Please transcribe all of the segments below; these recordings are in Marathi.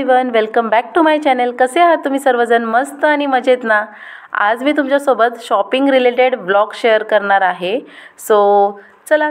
Everyone, welcome back to my channel. कसे आहात तुम्ही सर्वजण? मस्त आणि मजेत ना? आज मी तुमच्यासोबत शॉपिंग रिलेटेड व्लॉग शेअर करणार आहे। सो चला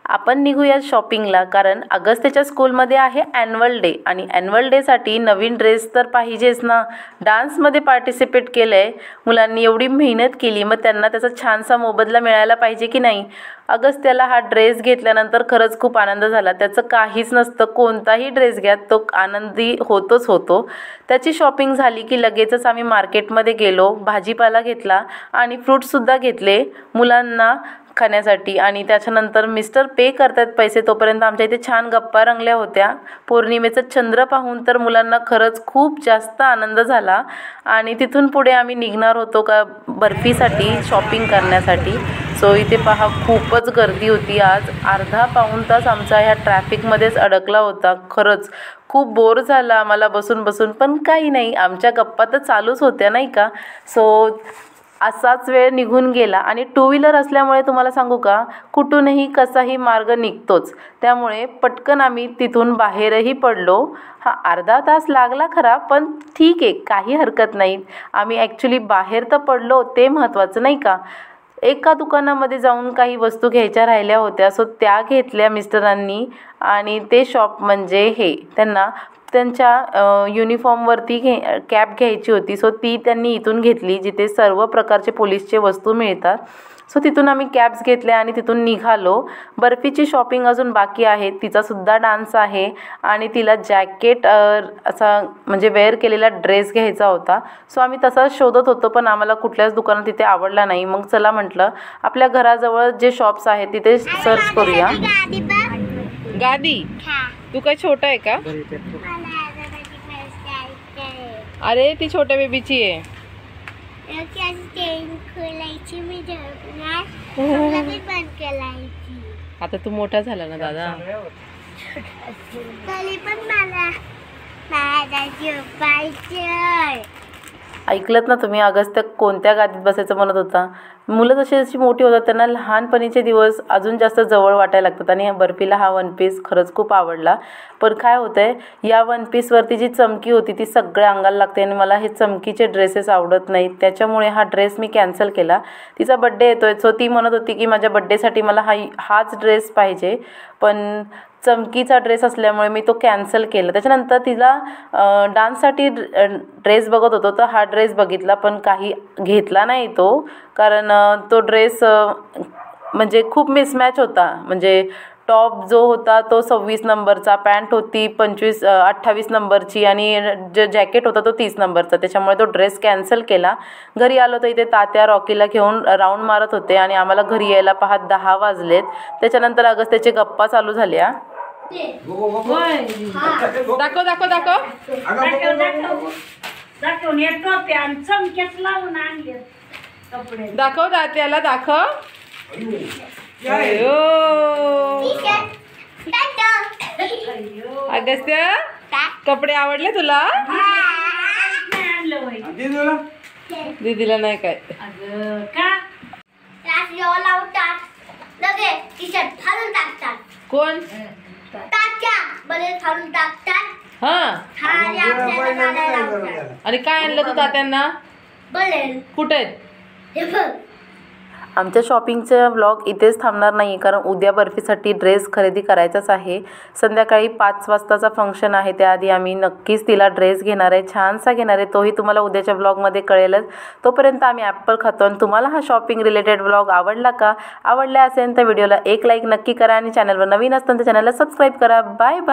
आपण निघूया शॉपिंगला, कारण अगस्त्यच्या स्कूलमध्ये आहे ॲन्युअल डे आणि ॲन्युअल डेसाठी नवीन ड्रेस तर पाहिजेच ना। डान्समध्ये पार्टिसिपेट केलं आहे मुलांनी, एवढी मेहनत केली, मग त्यांना त्याचा छानसा मोबदला मिळायला पाहिजे की नाही। अगस्त्याला हा ड्रेस घेतल्यानंतर खरंच खूप आनंद झाला। त्याचं काहीच नसतं, कोणताही ड्रेस घ्या तो आनंदी होतोच होतो। त्याची शॉपिंग झाली की लगेचच आम्ही मार्केटमध्ये गेलो, भाजीपाला घेतला आणि फ्रूट्ससुद्धा घेतले मुलांना खाण्यासाठी। आणि त्याच्यानंतर मिस्टर पे करतात पैसे, तोपर्यंत आमच्या इथे छान गप्पा रंगल्या होत्या। पौर्णिमेचं चंद्र पाहून तर मुलांना खरंच खूप जास्त आनंद झाला। आणि तिथून पुढे आम्ही निघणार होतो का बर्फीसाठी शॉपिंग करण्यासाठी। सो इथे पहा खूपच गर्दी होती आज। अर्धा पाऊण तास आमचा ह्या ट्रॅफिकमध्येच अडकला होता। खरंच खूप बोर झाला आम्हाला बसून बसून, पण काही नाही, आमच्या गप्पा तर चालूच होत्या नाही का। सो असाच वेळ निघून गेला आणि टू व्हीलर असल्यामुळे तुम्हाला सांगू का, कुठूनही कसाही मार्ग निघतोच। त्यामुळे पटकन आम्ही तिथून बाहेरही पडलो। हा अर्धा तास लागला खरा, पण ठीक आहे, काही हरकत नाही। आम्ही ॲक्च्युली बाहेर तर पडलो, ते महत्त्वाचं नाही का। एका दुकानामध्ये जाऊन काही वस्तू घ्यायच्या राहिल्या होत्या, सो त्या घेतल्या मिस्टरांनी। आणि ते शॉप म्हणजे हे त्यांना त्यांच्या युनिफॉर्मवरती कॅप घ्यायची होती, सो ती त्यांनी इथून घेतली, जिथे सर्व प्रकारचे पोलीसचे वस्तू मिळतात। सो तिथून आम्ही कॅप्स घेतल्या आणि तिथून निघालो। बर्फीची शॉपिंग अजून बाकी आहे, तिचासुद्धा डान्स आहे आणि तिला जॅकेट असा म्हणजे वेअर केलेला ड्रेस घ्यायचा होता। सो आम्ही तसाच शोधत होतो, पण आम्हाला कुठल्याच दुकानात तिथे आवडला नाही। मग चला म्हटलं आपल्या घराजवळ जे शॉप्स आहेत तिथे सर्च करूया। गादी तू काय छोटा आहे का? अरे ती छोट्या बेबीची आहे। आता तू मोठा झाला ना दादा। ऐकलत ना तुम्ही, अगस्त्य कोणत्या गादीत बसायचं म्हणत होता। मुलं जशी जशी मोठी होतात त्यांना लहानपणीचे दिवस अजून जास्त जवळ वाटायला लागतात। आणि ह्या बर्फीला हा वन पीस खरंच खूप आवडला। पण काय होतं आहे, या वन पीसवरती जी चमकी होती ती सगळ्या अंगाला लागते आणि मला हे चमकीचे ड्रेसेस आवडत नाहीत, त्याच्यामुळे हा ड्रेस मी कॅन्सल केला। तिचा बड्डे येतो आहे, सो ती म्हणत होती की माझ्या बड्डेसाठी मला हाच ड्रेस पाहिजे, पण चमकीचा ड्रेस असल्यामुळे मी तो कॅन्सल केला। त्याच्यानंतर तिला डान्ससाठी ड्रेस बघत होतो, तर हा ड्रेस बघितला, पण काही घेतला नाही तो, कारण तो ड्रेस म्हणजे खूप मिसमॅच होता। म्हणजे टॉप जो होता तो 26 नंबरचा, पॅन्ट होती 28 नंबरची आणि जो जॅकेट होता तो 30 नंबरचा, त्याच्यामुळे तो ड्रेस कॅन्सल केला। घरी आलो तर इथे तात्या रॉकीला घेऊन राऊंड मारत होते आणि आम्हाला घरी यायला 10 वाजलेत। त्याच्यानंतर अगस्त्याची गप्पा चालू झाल्या। दाखव दाखव दाखव दाखव दात्याला दाखव। अगस्त्य कपडे आवडले तुला? दीदीला नाही काय कोण आणि काय आणलं तू तात्यांना? कुठे आहेत? आमच्या शॉपिंगचा व्लॉग इथेच थांबणार नाही, कारण उद्या बर्फीसाठी ड्रेस खरेदी करायचाच आहे। संध्याकाळी 5 वाजताचा फंक्शन आहे, त्याआधी आम्ही नक्कीच तिला ड्रेस घेणार आहे, छानसा घेणार आहे, तोही तुम्हाला उद्याच्या व्लॉगमध्ये कळेलच। तोपर्यंत आम्ही ॲपल खातो। आणि तुम्हाला हा शॉपिंग रिलेटेड व्लॉग आवडला का? आवडला असेल तर व्हिडिओला एक लाईक नक्की करा आणि चॅनलवर नवीन असताना तर चॅनलला सबस्क्राईब करा। Bye bye.